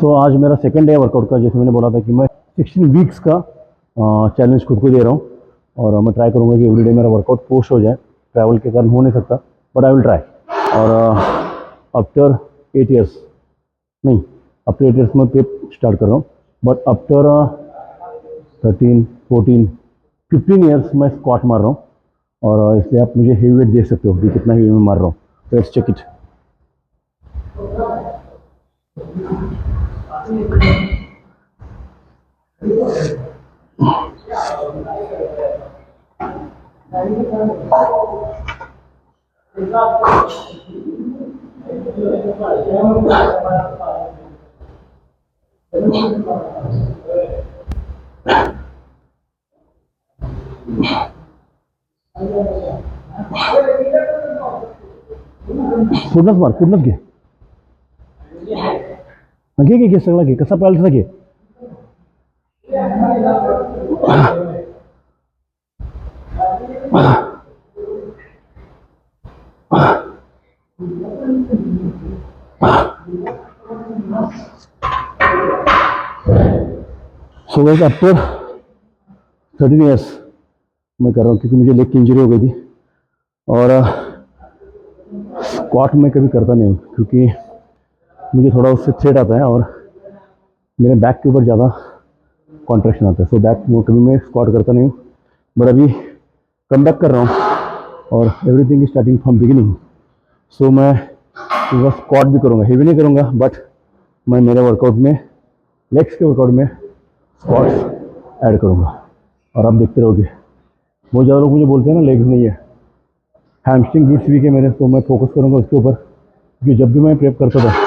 सो आज मेरा second day workout का। जैसे मैंने बोला था कि मैं 16 वीक्स का चैलेंज खुद को दे रहा हूँ और मैं ट्राई करूँगा कि एवरीडे मेरा वर्कआउट पोस्ट हो जाए। ट्रैवल के कारण हो नहीं सकता, बट आई विल ट्राई। और आफ्टर 8 ईयर्स नहीं, आफ्टर 8 ईयर्स में पेप स्टार्ट कर रहा हूँ, बट आफ्टर 13, 14, 15 ईयर्स मैं स्क्वाट मार रहा हूँ। और इसलिए आप मुझे हेवी वेट देख सकते हो कि कितना हेवी मैं मार रहा हूँ। Let's check it. पूर्णच मार, पूर्णच घे, घे घे सगळं घे, कसा पाहिजे तसा घे. सो गाइस, आफ्टर 13 ईयर्स मैं कर रहा हूँ क्योंकि मुझे लेग की इंजरी हो गई थी। और स्क्वाट मैं कभी करता नहीं हूँ क्योंकि मुझे थोड़ा उससे थ्रेट आता है और मेरे बैक के ऊपर ज़्यादा कॉन्ट्रैक्शन आता है। सो बैक वो कभी मैं स्क्वाट करता नहीं हूँ, बट अभी कम बैक कर रहा हूँ और everything is starting from beginning. So मैं स्क्वाट भी करूँगा, हेवी नहीं करूँगा, बट मैं मेरे वर्कआउट में, लेग्स के वर्कआउट में स्क्वाट्स ऐड करूँगा और आप देखते रहोगे। बहुत ज़्यादा लोग मुझे बोलते हैं ना लेग्स नहीं है, हैमस्ट्रिंग ग्लूट्स वीक है मेरे, तो मैं फोकस करूँगा उसके ऊपर। क्योंकि जब भी मैं प्रेप करता था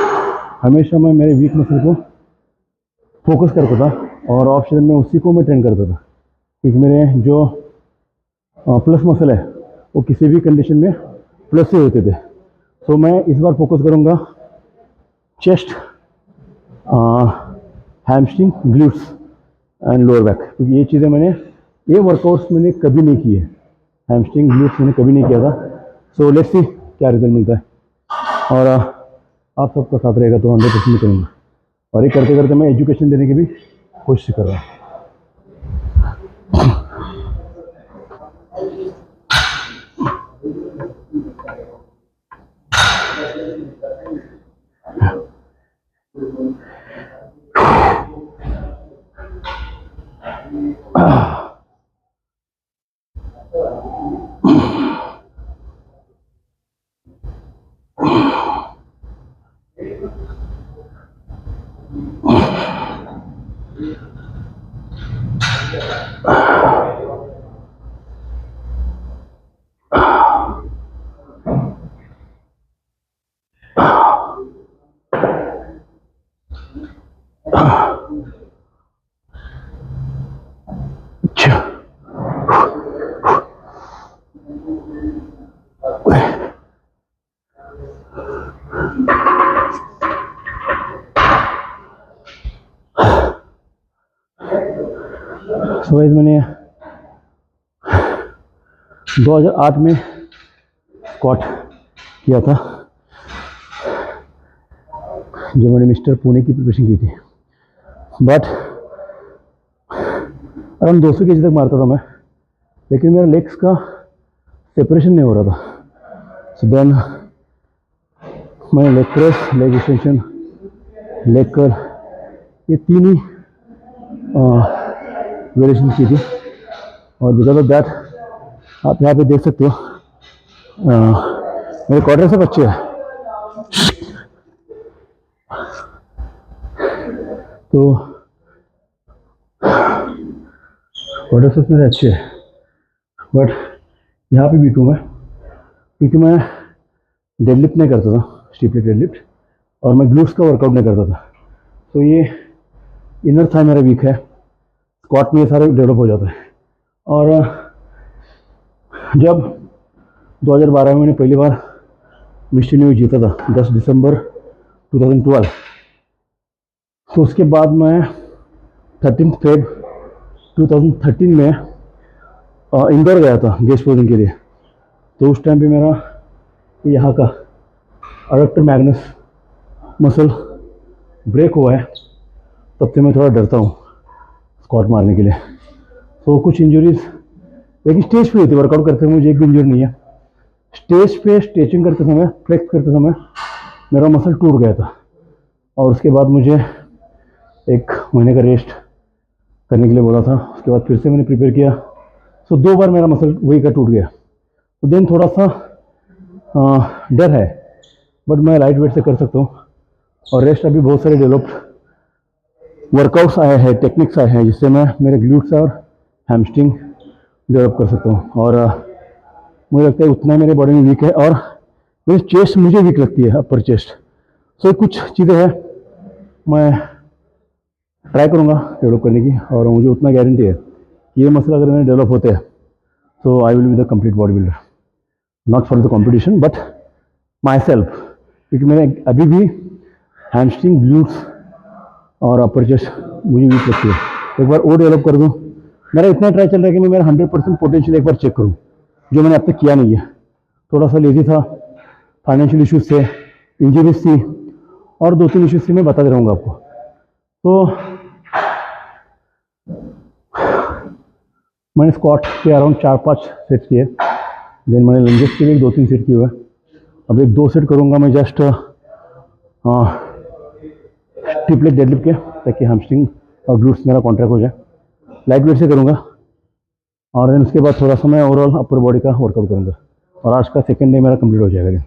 हमेशा मैं मेरे वीक मसल को फोकस करता था और ऑफ सीजन में उसी को मैं ट्रेन करता था, क्योंकि मेरे जो प्लस मसल है वो किसी भी कंडीशन में प्लस से होते थे। तो मैं इस बार फोकस करूँगा chest, hamstring, glutes and lower back, क्योंकि ये चीज़ें मैंने, ये वर्कआउट्स मैंने कभी नहीं किए। हैमस्ट्रिंग, ग्लूट्स मैंने कभी नहीं किया था। सो लेट्स सी क्या रिजल्ट मिलता है। और आप सबका साथ रहेगा तो 100% करूँगा। और ये करते करते मैं एजुकेशन देने की भी कोशिश कर रहा हूँ। सो गाइस, मैंने 2008 में स्क्वाट किया था जब मैंने मिस्टर पुणे की प्रिपरेशन की थी, बट अराउंड 200 केजी तक मारता था मैं, लेकिन मेरा लेग्स का सेपरेशन नहीं हो रहा था। सो देन मैंने leg press, leg extension, leg curl, ये तीन ही वेरिएशन की थी। और बिकॉज ऑफ दैट आप यहाँ पे देख सकते हो मेरे क्वाड्रिसेप्स सब अच्छे हैं। तो क्वाड्रिसेप्स मेरे अच्छे हैं, बट यहाँ पे वीक हूँ मैं क्योंकि मैं डेडलिफ्ट नहीं करता था, स्टीप लेग डेडलिफ्ट, और मैं ग्लूट्स का वर्कआउट नहीं करता था। तो ये इनर थाई मेरा वीक है, स्क्वाट में ये सारे डेवलप हो जाता है। और जब 2012 में मैंने पहली बार मिस्टर न्यू जीता था 10 दिसंबर 2012, तो उसके बाद मैं 13 फेब 2013 में इंदौर गया था गेस्ट पोजिंग के लिए। तो उस टाइम पे मेरा यहाँ का अडक्टर मैग्नस मसल ब्रेक हुआ है तब से मैं थोड़ा डरता हूँ स्क्वाट मारने के लिए। तो कुछ इंजरीज, लेकिन स्टेज पे होती है, वर्कआउट करते समय मुझे एक भी इंजरी नहीं है। स्टेज पे स्ट्रेचिंग करते समय, फ्लेक्स करते समय मेरा मसल टूट गया था, और उसके बाद मुझे 1 महीने का रेस्ट करने के लिए बोला था। उसके बाद फिर से मैंने प्रिपेयर किया, सो 2 बार मेरा मसल वही का टूट गया। तो देन थोड़ा सा डर है, बट मैं लाइट वेट से कर सकता हूँ। और रेस्ट अभी बहुत सारे डेवलप्ड वर्कआउट्स आए हैं, टेक्निक्स आए हैं, जिससे मैं मेरे ग्लूट्स और हैमस्ट्रिंग डेवलप कर सकता हूँ। और मुझे लगता है उतना मेरे बॉडी में वीक है, और मेरी चेस्ट मुझे वीक लगती है, अपर चेस्ट। सो कुछ चीज़ें हैं मैं ट्राई करूँगा डेवलप करने की, और मुझे उतना गारंटी है कि ये मसल अगर मेरे डेवलप होते हैं तो I will be the complete body builder, not for the competition but my self. क्योंकि मैंने अभी भी हैमस्ट्रिंग, ग्लूट्स और अपर चेस्ट मुझे वीक लगती है। एक बार वो डेवलप कर दूँ, मेरा इतना ट्राई चल रहा है कि मैं मेरा 100% पोटेंशियल एक बार चेक करूँ, जो मैंने अब तक किया नहीं है। थोड़ा सा लेजी था, फाइनेंशियल इश्यूज थे, इंजरीज थी, और 2-3 इश्यूज थी, मैं बता दे रहूँगा आपको। तो मैंने स्क्वाट के अराउंड 4-5 सेट किए, देन मैंने लंजेस के लिए 2-3 सेट किए हुए। अब 1-2 सेट करूँगा मैं जस्ट ट्रिपलेट डेडलिफ्ट के, ताकि हैमस्ट्रिंग और ग्लूट्स मेरा कॉन्ट्रैक्ट हो जाए। लाइट वेट से करूँगा, और देन उसके बाद थोड़ा सा मैं ओवरऑल अपर बॉडी का वर्कआउट करूँगा, और आज का सेकेंड डे मेरा कंप्लीट हो जाएगा।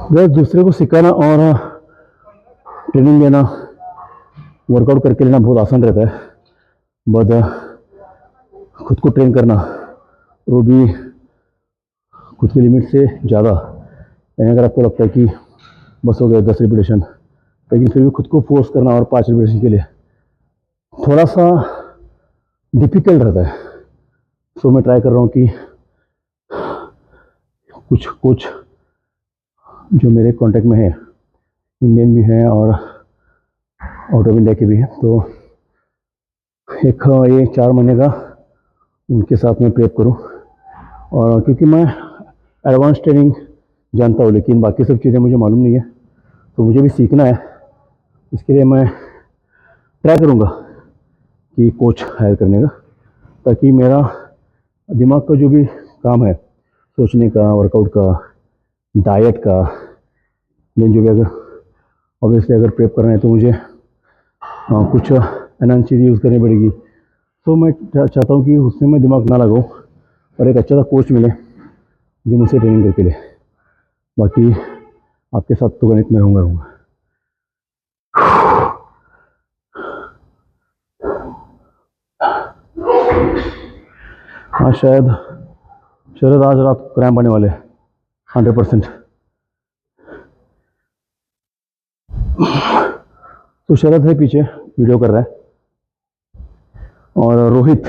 बस दूसरे को सिखाना और ट्रेनिंग देना, वर्कआउट करके लेना बहुत आसान रहता है, बट खुद को ट्रेन करना वो भी खुद की लिमिट से ज़्यादा। यानी अगर आपको लगता है कि बस हो गया 10 रिपीटेशन, लेकिन फिर भी खुद को फोर्स करना और 5 रिपीटेशन के लिए थोड़ा सा डिफिकल्ट रहता है। सो मैं ट्राई कर रहा हूँ कि कुछ कोच जो मेरे कांटेक्ट में है, इंडियन भी हैं और आउट ऑफ इंडिया के भी हैं, तो ये 4 महीने का उनके साथ में प्रेप करूँ। और क्योंकि मैं एडवांस ट्रेनिंग जानता हूँ, लेकिन बाकी सब चीज़ें मुझे मालूम नहीं है, तो मुझे भी सीखना है। इसके लिए मैं ट्राई करूँगा कि कोच हायर करने का, ताकि मेरा दिमाग का जो भी काम है, सोचने का, वर्कआउट का, डाइट का, देन जो भी अगर ऑब्वियसली अगर प्रेप करना है तो मुझे कुछ एनहांस चीज़ यूज़ करनी पड़ेगी। तो मैं चाहता हूँ कि उसमें मैं दिमाग ना लगाऊँ और एक अच्छा सा कोच मिले जो मुझसे ट्रेनिंग करके ले। बाकी आपके साथ तो गणित में रहूँगा। हाँ, शायद शरद आज रात को क्रैम्प आने वाले 100%। तो शरद है पीछे वीडियो कर रहा है, और रोहित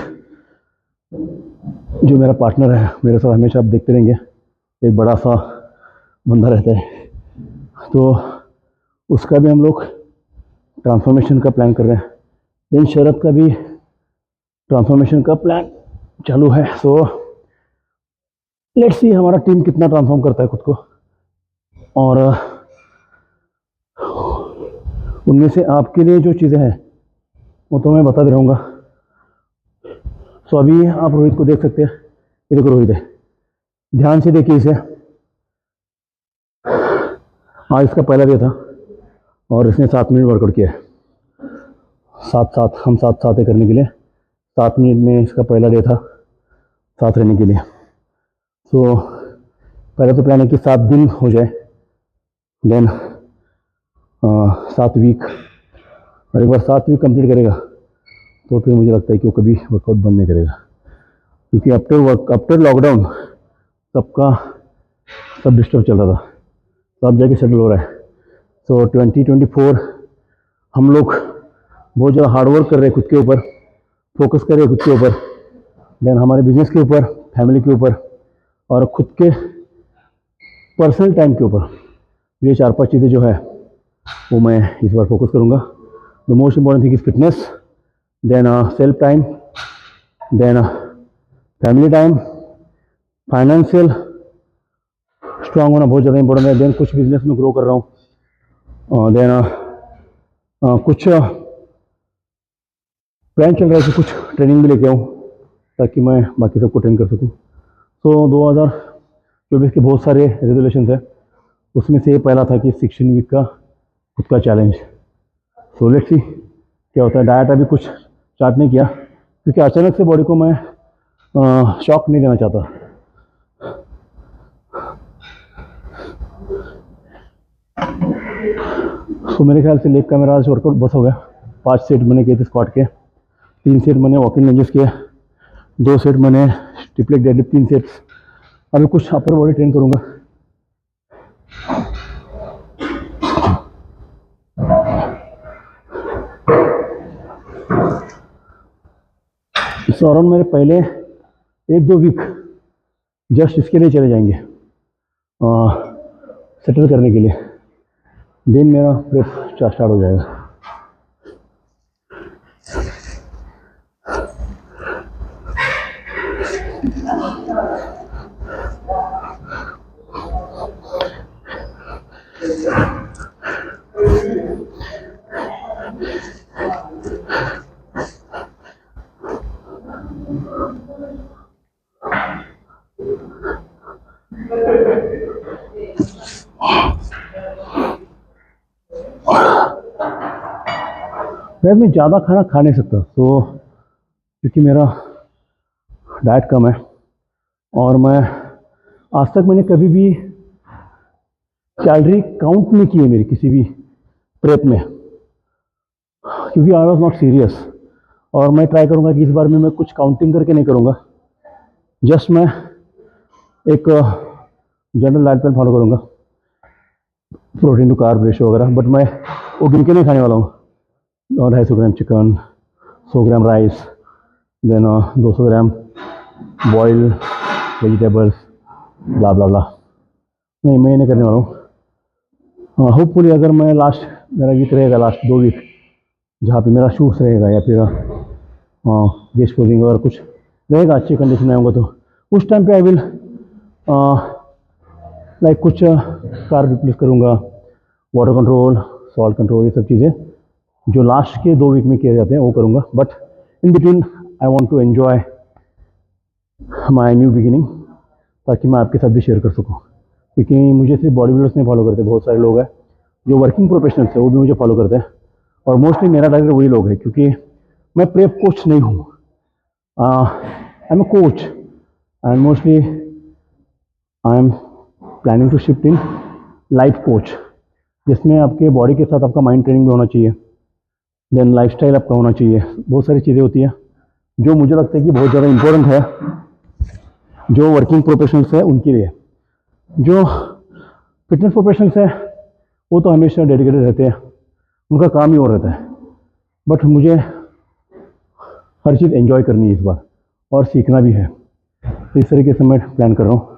जो मेरा पार्टनर है, मेरे साथ हमेशा आप देखते रहेंगे, एक बड़ा सा बंदा रहता है, तो उसका भी हम लोग ट्रांसफॉर्मेशन का प्लान कर रहे हैं। लेकिन शरद का भी ट्रांसफॉर्मेशन का प्लान चालू है। सो लेट्स सी हमारा टीम कितना ट्रांसफॉर्म करता है खुद को, और उनमें से आपके लिए जो चीज़ें हैं वो तो मैं बता दे रहूँगा। सो अभी आप रोहित को देख सकते हैं, ये देखो रोहित है, ध्यान से देखिए इसे। हाँ, इसका पहला डे था और इसने 7 मिनट वर्कआउट किया है। हम साथ साथ करने के लिए 7 मिनट में इसका पहला डे था साथ रहने के लिए। सो पहले तो प्लान है कि 7 दिन हो जाए, देन 7 वीक, और एक बार 7 वीक कंप्लीट करेगा तो फिर मुझे लगता है कि वो कभी वर्कआउट बंद नहीं करेगा, क्योंकि आफ्टर लॉकडाउन सबका सब डिस्टर्ब चल रहा था, सब जाके सेटल हो रहा है। सो 2024 हम लोग बहुत ज़्यादा हार्डवर्क कर रहे हैं खुद के ऊपर, फोकस कर रहे हैं खुद के ऊपर, देन हमारे बिजनेस के ऊपर, फैमिली के ऊपर और खुद के पर्सनल टाइम के ऊपर। ये 4-5 चीज़ें जो है वो मैं इस बार फोकस करूँगा। The most important thing is fitness, then self time, then family time, financial strong होना बहुत ज़्यादा इंपॉर्टेंट है। देन कुछ बिजनेस में ग्रो कर रहा हूँ, देन कुछ प्लान चल रहा है कि कुछ ट्रेनिंग भी लेके आऊँ ताकि मैं बाकी सबको ट्रेन कर सकूँ। सो 2024 के बहुत सारे रेजोल्यूशन है, उसमें से ये पहला था कि 16 वीक का खुद का चैलेंज। सो लेट्स सी क्या होता है। डाइट अभी कुछ स्टार्ट नहीं किया क्योंकि अचानक से बॉडी को मैं शॉक नहीं देना चाहता। तो मेरे ख्याल से लेग का मेरा आज वर्कआउट बस हो गया। 5 सेट मैंने किए थे स्क्वाट के, 3 सेट मैंने वॉकिंग लंजेस किए, 2 सेट मैंने स्टिप लेग डेडलिफ्ट, 3 सेट्स। अभी कुछ अपर बॉडी ट्रेन करूँगा। इस दौरान मेरे पहले 1-2 वीक जस्ट इसके लिए चले जाएंगे, सेटल करने के लिए। दिन मेरा प्रेप स्टार्ट हो जाएगा। मैं ज़्यादा खाना खा नहीं सकता, तो क्योंकि मेरा डाइट कम है और मैं आज तक मैंने कभी भी कैलोरी काउंट नहीं की है मेरी किसी भी प्रेप में, क्योंकि आई वॉज नॉट सीरियस। और मैं ट्राई करूँगा कि इस बार में मैं कुछ काउंटिंग करके नहीं करूँगा, जस्ट मैं एक जनरल डाइट प्लान फॉलो करूँगा, प्रोटीन टू कार्ब रेशियो वगैरह, बट मैं वो गिन के नहीं खाने वाला हूँ। 250 ग्राम चिकन, 100 ग्राम राइस, देन 200 ग्राम बॉयल वेजिटेबल्स, ब्ला ब्ला ब्ला। नहीं, मैं नहीं करने वाला हूँ। होपफुली अगर मैं मेरा वीक रहेगा, लास्ट 2 वीक जहाँ पे मेरा शूट्स रहेगा या फिर गेस्ट पोजिंग और कुछ रहेगा, अच्छी कंडीशन में आऊँगा, तो उस टाइम पे आई विल लाइक कुछ कार्ब रिप्लेस करूँगा, वाटर कंट्रोल, सॉल्ट कंट्रोल, ये सब चीज़ें जो लास्ट के 2 वीक में किए जाते हैं वो करूँगा। But in between I want to enjoy my new beginning, ताकि मैं आपके साथ भी शेयर कर सकूँ, क्योंकि मुझे सिर्फ बॉडी बिल्डर्स नहीं फॉलो करते, बहुत सारे लोग हैं जो वर्किंग प्रोफेशनल्स हैं वो भी मुझे फॉलो करते हैं, और मोस्टली मेरा टारगेट वही लोग हैं, क्योंकि मैं प्रेप कोच नहीं हूँ, I am a coach and mostly I am planning to shift in life coach, जिसमें आपके बॉडी के साथ आपका माइंड ट्रेनिंग भी होना चाहिए, देन लाइफस्टाइल आपका होना चाहिए, बहुत सारी चीज़ें होती हैं जो मुझे लगता है कि बहुत ज़्यादा इंपॉर्टेंट है जो वर्किंग प्रोफेशनल्स है उनके लिए। जो फिटनेस प्रोफेशनल्स है वो तो हमेशा डेडिकेटेड रहते हैं, उनका काम ही और रहता है, बट मुझे हर चीज़ एंजॉय करनी है इस बार और सीखना भी है, तो इस तरीके से मैं प्लान कर रहा हूँ।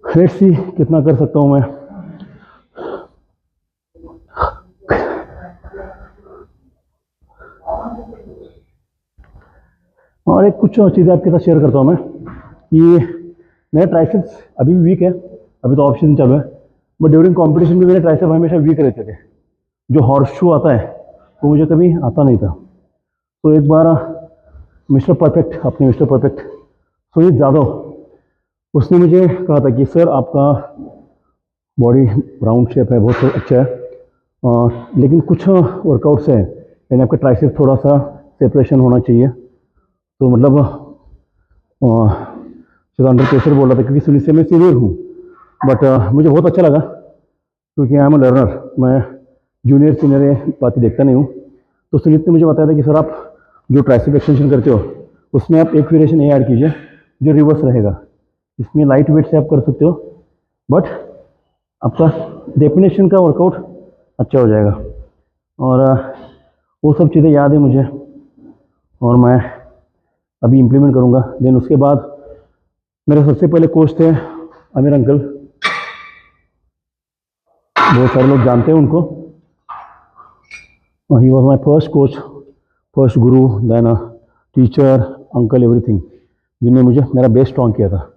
लेट्स सी कितना कर सकता हूँ मैं। और एक कुछ चीज़ें आपके साथ शेयर करता हूँ मैं कि मेरा ट्राइसेप्स अभी भी वीक है, अभी तो ऑफ सीजन चालू है, बट ड्यूरिंग कॉम्पिटिशन में मेरे ट्राइसेप हमेशा वीक रहते थे। जो हॉर्स शू आता है वो मुझे कभी आता नहीं था। तो एक बार मिस्टर परफेक्ट, अपने मिस्टर परफेक्ट सुजीत जादव, उसने मुझे कहा था कि सर आपका बॉडी राउंड शेप है, बहुत अच्छा है। लेकिन कुछ वर्कआउट्स हैं, यानी आपका ट्राइसेप थोड़ा सा सेपरेशन होना चाहिए। तो मतलब शायद अंडर प्रेशर बोल रहा था, क्योंकि सुनिश्चित मैं सीनियर हूँ, बट मुझे बहुत अच्छा लगा, क्योंकि आई एम अ लर्नर। मैं जूनियर सीनियर ये बातें देखता नहीं हूँ। तो सुनीत ने मुझे बताया था कि सर आप जो ट्राइसेप एक्सटेंशन करते हो उसमें आप एक वेरिएशन ये ऐड कीजिए जो रिवर्स रहेगा। इसमें लाइट वेट से आप कर सकते हो, बट आपका डेफिनेशन का वर्कआउट अच्छा हो जाएगा। और वो सब चीज़ें याद है मुझे, और मैं अभी इम्प्लीमेंट करूँगा। देन उसके बाद मेरे सबसे पहले कोच थे आमिर अंकल, बहुत सारे लोग जानते हैं उनको। He was my first coach, first Guru, then teacher, uncle, everything, जिन्होंने मुझे मेरा बेस स्ट्रॉन्ग किया था।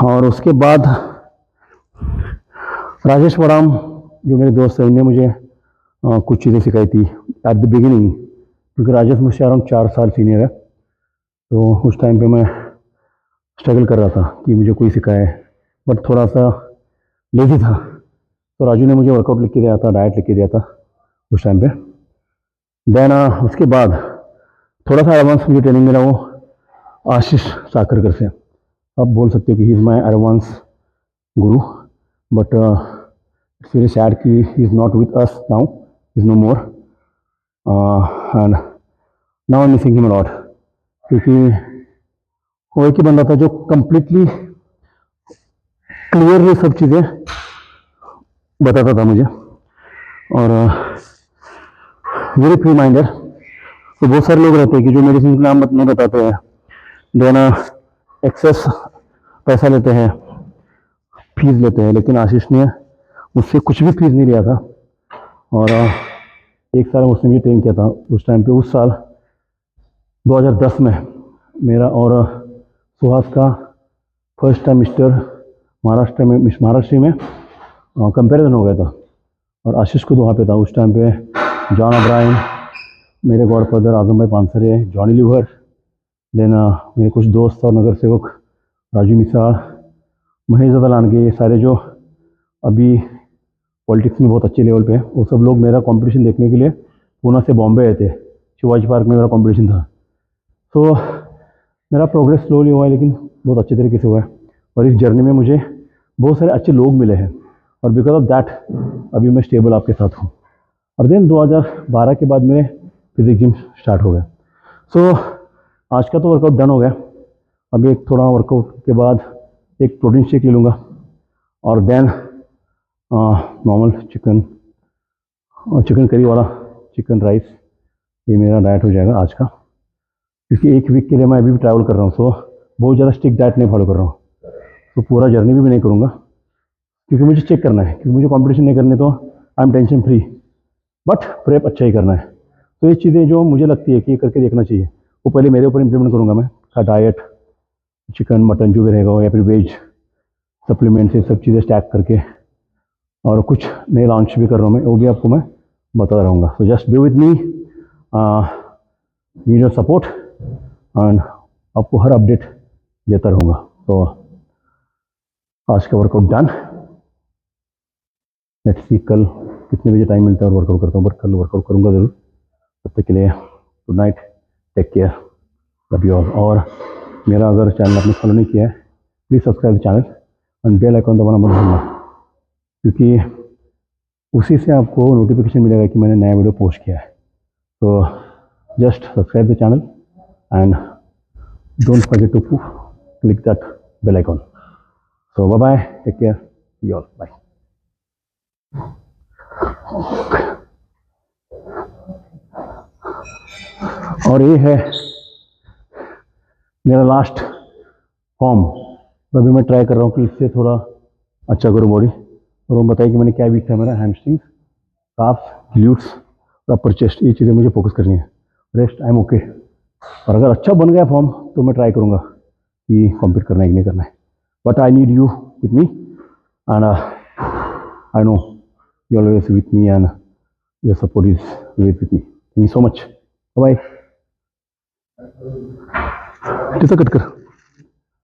और उसके बाद राजेश वराम जो मेरे दोस्त हैं, उन्होंने मुझे कुछ चीज़ें सिखाई थी एट द बिगिनिंग, क्योंकि राजेश मुझसे अराउंड 4 साल सीनियर है। तो उस टाइम पे मैं स्ट्रगल कर रहा था कि मुझे कोई सिखाए, बट थोड़ा सा लेजी था। तो राजू ने मुझे वर्कआउट लिख के दिया था, डाइट लिख के दिया था उस टाइम पे। देन उसके बाद थोड़ा सा एडवांस मुझे ट्रेनिंग मिला वो आशीष साकरकर से। आप बोल सकते हो कि he is my advance guru, but it's very sad कि he is not with us now, is no more, and now I am missing him a lot, क्योंकि वो एक ही बंदा था जो कंप्लीटली क्लियरली सब चीज़ें बताता था मुझे, और वेरी फ्री माइंडेड। तो बहुत सारे लोग रहते हैं कि जो मेडिसिन के नाम नहीं बताते हैं, देना एक्सेस पैसा लेते हैं, फीस लेते हैं, लेकिन आशीष ने मुझसे कुछ भी फीस नहीं लिया था। और एक साल उसने भी ट्रेन किया था उस टाइम पे। उस साल 2010 में मेरा और सुहास का फर्स्ट टाइम मिस्टर महाराष्ट्र में कंपैरिजन हो गया था, और आशीष खुद वहाँ पे था उस टाइम पे। जॉन अब्राहम, मेरे गॉडफादर आजम भाई पानसरे, जॉनी लीवर, देन मेरे कुछ दोस्त और नगर सेवक राजू मिसाल, महेश दलानगे, ये सारे जो अभी पॉलिटिक्स में बहुत अच्छे लेवल पे है, वो सब लोग मेरा कंपटीशन देखने के लिए पुणे से बॉम्बे आए थे। शिवाजी पार्क में मेरा कंपटीशन था। तो मेरा प्रोग्रेस स्लोली हुआ है, लेकिन बहुत अच्छे तरीके से हुआ है। और इस जर्नी में मुझे बहुत सारे अच्छे लोग मिले हैं, और बिकॉज ऑफ दैट अभी मैं स्टेबल आपके साथ हूँ। और देन 2012 के बाद मेरे फिजिक जिम स्टार्ट हो गया। सो आज का तो वर्कआउट डन हो गया। अभी एक थोड़ा वर्कआउट के बाद एक प्रोटीन शेक ले लूँगा, और देन नॉर्मल चिकन करी वाला चिकन राइस, ये मेरा डाइट हो जाएगा आज का। क्योंकि एक वीक के लिए मैं अभी भी ट्रैवल कर रहा हूँ, सो बहुत ज़्यादा स्ट्रिक्ट डाइट नहीं फॉलो कर रहा हूँ। तो पूरा जर्नी भी नहीं करूँगा, क्योंकि मुझे चेक करना है, क्योंकि मुझे कंपटीशन नहीं करने, तो I am tension free, but prep अच्छा ही करना है। तो ये चीज़ें जो मुझे लगती है कि ये करके देखना चाहिए, वो पहले मेरे ऊपर इम्प्लीमेंट करूँगा मैं। का डाइट, चिकन मटन जो भी रहेगा, या फिर वेज सप्लीमेंट्स, ये सब चीज़ें स्टैक करके, और कुछ नए लॉन्च भी कर रहा हूँ मैं, वो भी आपको मैं बताता रहूँगा। So just be with me, need your support, and आपको हर अपडेट देता रहूँगा। तो आज का वर्कआउट डन। लेट्स सी कल कितने बजे टाइम मिलता है और वर्कआउट करता हूँ, बट कल वर्कआउट करूँगा ज़रूर। तब तक के लिए good night, take care, love you all. और मेरा अगर चैनल आपने फॉलो नहीं किया है, please subscribe the channel and bell icon दबाना मत भूलना, क्योंकि उसी से आपको नोटिफिकेशन मिलेगा कि मैंने नया वीडियो पोस्ट किया है। तो just subscribe the channel and don't forget to click that bell icon. So bye bye, take care, you all, bye. और ये है मेरा लास्ट फॉर्म। तो अभी मैं ट्राई कर रहा हूँ कि इससे थोड़ा अच्छा करूँ बॉडी। और वो बताइए कि मैंने क्या वीक था मेरा, हैमस्ट्रिंग्स, काफ्स, ग्लूट्स और अपर चेस्ट, ये चीज़ें मुझे फोकस करनी है। Rest I am okay. और अगर अच्छा बन गया फॉर्म तो मैं ट्राई करूँगा कि कॉम्पीट करना है कि नहीं करना है। But I need you with me, and I know you always with me, and your support is very with me. Thank you so much, bye. Cut कर।